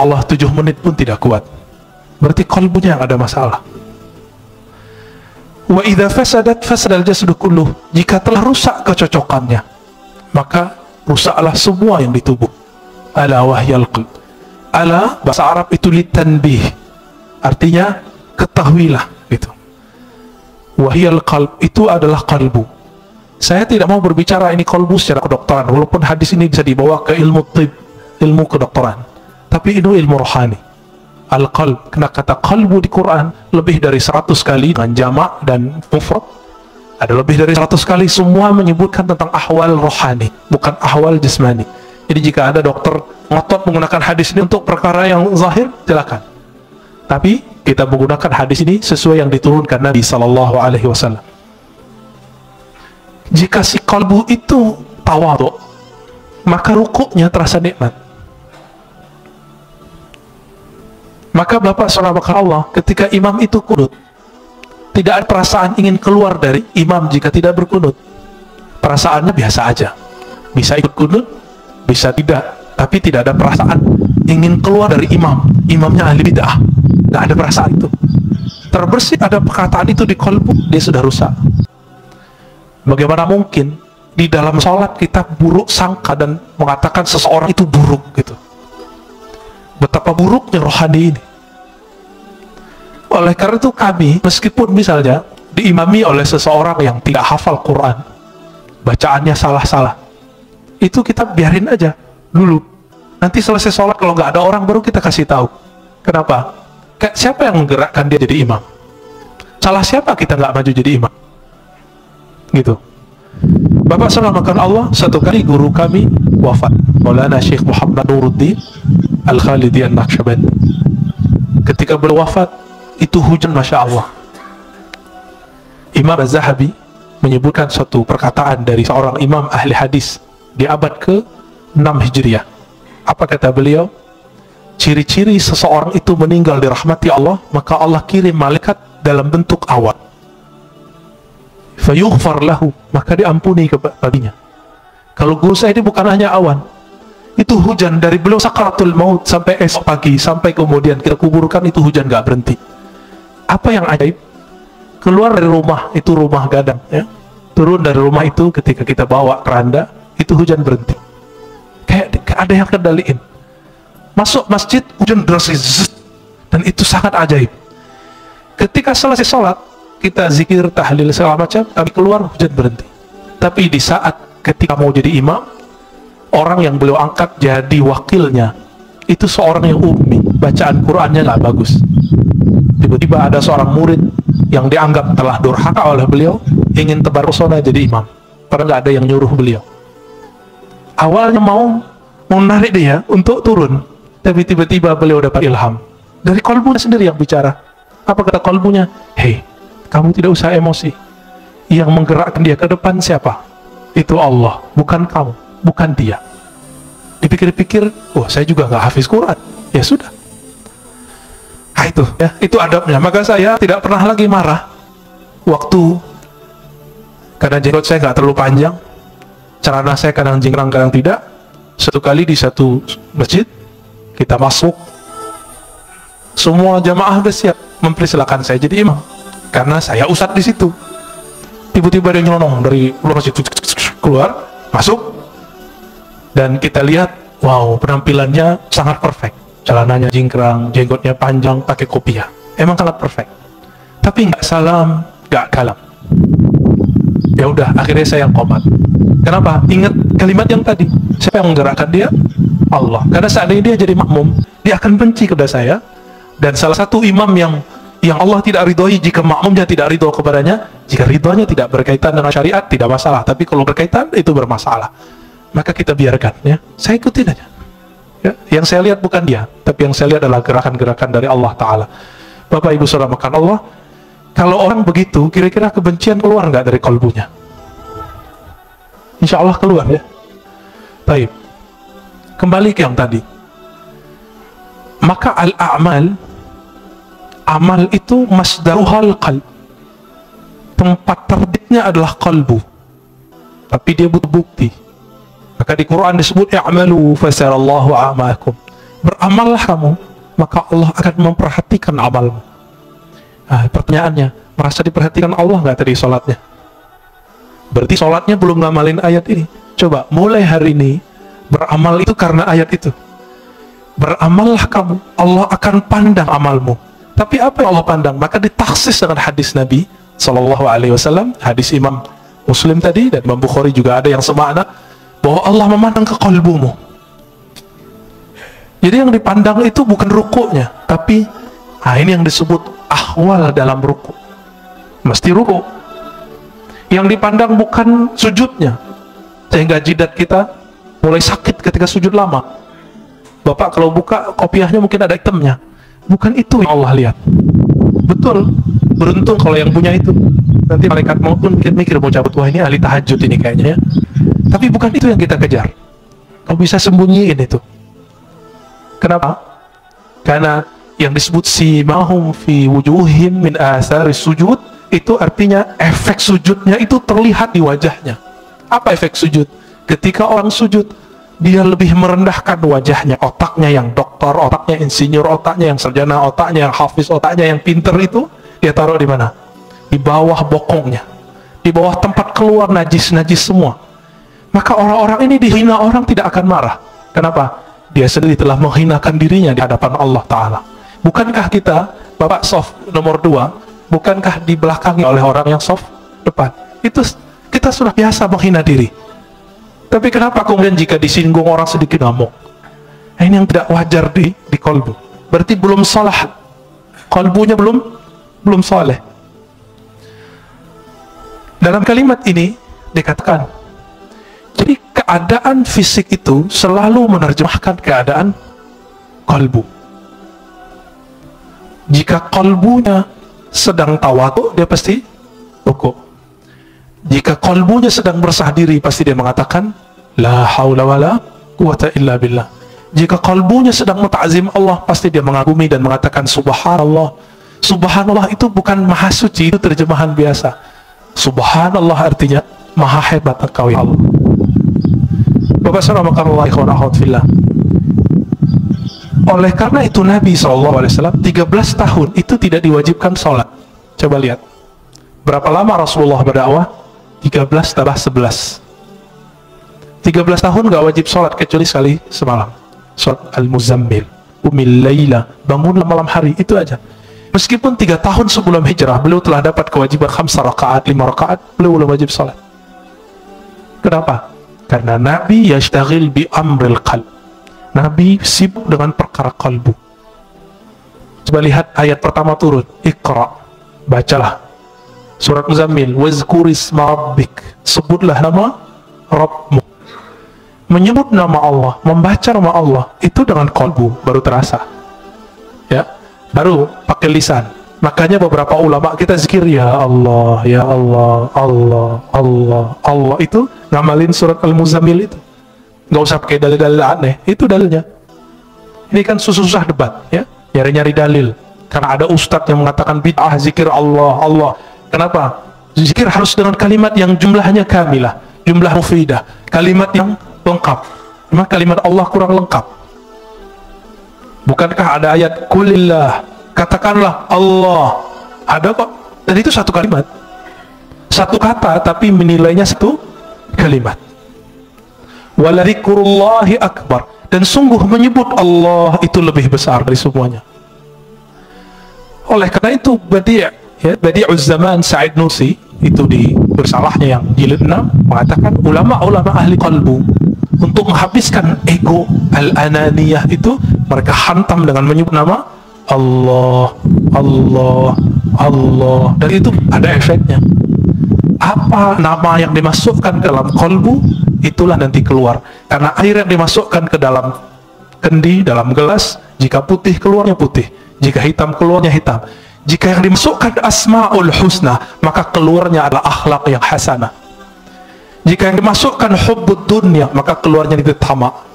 Allah 7 menit pun tidak kuat. Berarti kalbunya yang ada masalah. Wa idza fasadat fasadal jasadu kulluh. Jika telah rusak kecocokannya, maka rusaklah semua yang di tubuh. Ala wahyal qalb. Ala bahasa Arab itu litanbih. Artinya ketahuilah gitu. Wahyal qalb itu adalah kalbu. Saya tidak mau berbicara ini kalbu secara kedokteran, walaupun hadis ini bisa dibawa ke ilmu tib, ilmu kedokteran. Tapi itu ilmu rohani. Al-qalb, kena kata kalbu di Quran lebih dari 100 kali dengan jamak dan mufrad. Ada lebih dari 100 kali, semua menyebutkan tentang ahwal rohani, bukan ahwal jasmani. Jadi jika ada dokter ngotot menggunakan hadis ini untuk perkara yang zahir, silakan. Tapi kita menggunakan hadis ini sesuai yang diturunkan Nabi Sallallahu Alaihi Wasallam. Jika si kalbu itu tawadhu, maka rukuknya terasa nikmat. Maka Bapak Saudara Allah, ketika imam itu kunut, tidak ada perasaan ingin keluar dari imam jika tidak berkunut. Perasaannya biasa aja. Bisa ikut kunut, bisa tidak. Tapi tidak ada perasaan ingin keluar dari imam. Imamnya ahli bid'ah. Nggak ada perasaan itu. Terbersih ada perkataan itu di kalbu, dia sudah rusak. Bagaimana mungkin di dalam sholat kita buruk sangka dan mengatakan seseorang itu buruk gitu. Betapa buruknya rohani ini. Oleh karena itu kami, meskipun misalnya diimami oleh seseorang yang tidak hafal Quran, bacaannya salah-salah, itu kita biarin aja dulu. Nanti selesai sholat kalau nggak ada orang baru kita kasih tahu. Kenapa? Siapa yang menggerakkan dia jadi imam? Salah siapa kita nggak maju jadi imam? Gitu. Bapak selamatkan Allah, satu kali guru kami wafat, Maulana Syekh Muhammad Nuruddin Al-Khalidi An-Naqsyabandi. Ketika beliau wafat, itu hujan Masya Allah. Imam Az-Zahabi menyebutkan suatu perkataan dari seorang imam ahli hadis di abad ke-6 Hijriah. Apa kata beliau? Ciri-ciri seseorang itu meninggal dirahmati Allah, maka Allah kirim malaikat dalam bentuk awan. Fayughfar lahu, maka diampuni baginya. Kalau guru saya ini bukan hanya awan, itu hujan dari beliau sakaratul maut sampai esok pagi, sampai kemudian kita kuburkan, itu hujan gak berhenti. Apa yang ajaib? Keluar dari rumah, itu rumah gadang ya. Turun dari rumah itu ketika kita bawa keranda, itu hujan berhenti. Kayak ada yang kendaliin. Masuk masjid, hujan deras, dan itu sangat ajaib. Ketika selesai sholat, kita zikir, tahlil, segala macam, kami keluar, hujan berhenti. Tapi di saat ketika mau jadi imam, orang yang beliau angkat jadi wakilnya, itu seorang yang ummi, bacaan Qur'annya nggak bagus. Tiba-tiba ada seorang murid yang dianggap telah durhaka oleh beliau, ingin tebar pesona jadi imam, padahal nggak ada yang nyuruh beliau. Awalnya mau menarik dia untuk turun, tapi tiba-tiba beliau dapat ilham dari kalbunya sendiri yang bicara. Apa kata kalbunya? Hei, kamu tidak usah emosi. Yang menggerakkan dia ke depan siapa? Itu Allah, bukan kamu, bukan dia. Dipikir-pikir, oh saya juga nggak hafiz Quran. Ya sudah. Nah itu, ya, itu adabnya. Maka saya tidak pernah lagi marah waktu kadang jenggot saya nggak terlalu panjang, celana saya kadang jingkrang, kadang tidak. Satu kali di satu masjid, kita masuk, semua jamaah sudah siap mempersilakan saya jadi imam. Karena saya ustadz di situ. Tiba-tiba dia nyelonong dari luar masjid, keluar, masuk, dan kita lihat, wow, penampilannya sangat perfect. Celananya jingkrang, jenggotnya panjang, pakai kopiah. Emang sangat perfect. Tapi nggak salam, nggak kalam. Ya udah, akhirnya saya yang komat. Kenapa? Ingat kalimat yang tadi. Siapa yang menggerakkan dia? Allah. Karena seandainya dia jadi makmum, dia akan benci kepada saya. Dan salah satu imam yang Allah tidak ridhoi jika makmumnya tidak ridho kepadanya, jika ridhonya tidak berkaitan dengan syariat, tidak masalah. Tapi kalau berkaitan, itu bermasalah. Maka kita biarkan, ya. Saya ikutin aja. Ya. Yang saya lihat bukan dia, tapi yang saya lihat adalah gerakan-gerakan dari Allah Ta'ala. Bapak Ibu Saudara makan Allah, kalau orang begitu, kira-kira kebencian keluar nggak dari kalbunya? Insya Allah keluar, ya. Baik. Kembali ke yang tadi. Maka al-a'mal, amal itu masdaruhal qalb. Tempat terbitnya adalah kalbu. Tapi dia butuh bukti. Maka di Quran disebut i'malu fasarallahu a'makum. beramallah kamu, maka Allah akan memperhatikan amalmu. Nah, pertanyaannya, merasa diperhatikan Allah nggak tadi sholatnya? Berarti sholatnya belum ngamalin ayat ini. Coba, mulai hari ini, beramal itu karena ayat itu. Beramallah kamu, Allah akan pandang amalmu. Tapi apa yang Allah pandang? Maka ditaksis dengan hadis Nabi Sallallahu Alaihi Wasallam, hadis Imam Muslim tadi, dan Imam Bukhari juga ada yang semakna, bahwa Allah memandang ke qalbumu. Jadi yang dipandang itu bukan rukuknya, tapi ini yang disebut ahwal dalam ruku. Mesti ruku. Yang dipandang bukan sujudnya, sehingga jidat kita mulai sakit ketika sujud lama. Bapak kalau buka kopiahnya mungkin ada hitamnya. Bukan itu yang Allah lihat. Betul, beruntung kalau yang punya itu. Nanti malaikat maut pun mikir mau cabut, wah ini ahli tahajud ini kayaknya ya. Tapi bukan itu yang kita kejar. Kalau bisa sembunyiin itu. Kenapa? Karena yang disebut simahum fi wujuhim min atharis sujud, itu artinya efek sujudnya itu terlihat di wajahnya. Apa efek sujud? Ketika orang sujud, dia lebih merendahkan wajahnya, otaknya yang dokter, otaknya insinyur, otaknya yang sarjana, otaknya yang hafiz, otaknya yang pinter itu, dia taruh di mana? Di bawah bokongnya, di bawah tempat keluar najis-najis semua. Maka orang-orang ini dihina orang tidak akan marah. Kenapa? Dia sendiri telah menghinakan dirinya di hadapan Allah Ta'ala. Bukankah kita, Bapak soft nomor 2, bukankah dibelakangi oleh orang yang soft depan? Itu kita sudah biasa menghina diri. Tapi kenapa kemudian jika disinggung orang sedikit ngamuk? Ini yang tidak wajar di kolbu. Berarti belum salah. Kolbunya belum saleh. Dalam kalimat ini dikatakan, jadi keadaan fisik itu selalu menerjemahkan keadaan kolbu. Jika kolbunya sedang tawadu, dia pasti rukuk. Jika kolbunya sedang bersah diri, pasti dia mengatakan la haula wala quwata illa billah. Jika kolbunya sedang menta'zim Allah, pasti dia mengagumi dan mengatakan subhanallah. Subhanallah itu bukan maha suci, itu terjemahan biasa. Subhanallah artinya maha hebat engkau ya Allah. Bapak saudara Allah ikhwan akhwat fillah. Oleh karena itu Nabi SAW 13 tahun itu tidak diwajibkan sholat. Coba lihat berapa lama Rasulullah berdakwah? 13 tambah 11. 13 tahun gak wajib sholat kecuali sekali semalam. Sholat Al-Muzammil, Umil Layla, bangunlah malam hari, itu aja. Meskipun 3 tahun sebelum hijrah beliau telah dapat kewajiban 5 rakaat, 5 rakaat, beliau belum wajib sholat. Kenapa? Karena Nabi yashtagil bi amril qalb. Nabi sibuk dengan perkara kalbu. Coba lihat ayat pertama turun, Iqra, bacalah surat Muzammil, wazkurisma rabbik, sebutlah nama Rabbmu. Menyebut nama Allah, membaca nama Allah itu dengan kalbu baru terasa, ya, baru pakai lisan. Makanya beberapa ulama kita zikir ya Allah, ya Allah, Allah, Allah, Allah, itu ngamalin surat Al-Muzammil itu. Nggak usah pakai dalil-dalil aneh, itu dalilnya. Ini kan susah-susah debat, ya, nyari-nyari dalil. Karena ada ustadz yang mengatakan bid'ah zikir Allah, Allah. Kenapa? Zikir harus dengan kalimat yang jumlahnya kamilah, jumlah mufidah, kalimat yang lengkap. Memang kalimat Allah kurang lengkap. Bukankah ada ayat kulillah, katakanlah Allah, ada kok. Dan itu satu kalimat, satu kata, tapi menilainya satu kalimat. Waladzikrullahi akbar, dan sungguh menyebut Allah itu lebih besar dari semuanya. Oleh karena itu Badi'uz Zaman Sa'id Nursi itu di bersalahnya yang jilid 6 mengatakan ulama-ulama ahli qalbu untuk menghabiskan ego al-ananiyah itu mereka hantam dengan menyebut nama Allah, Allah, Allah, dan itu ada efeknya. Apa nama yang dimasukkan ke dalam qalbu, itulah nanti keluar. Karena air yang dimasukkan ke dalam kendi, dalam gelas, jika putih keluarnya putih, jika hitam keluarnya hitam. Jika yang dimasukkan asma'ul husna, maka keluarnya adalah akhlak yang hasanah. Jika yang dimasukkan hubbud dunya, maka keluarnya itu tamak.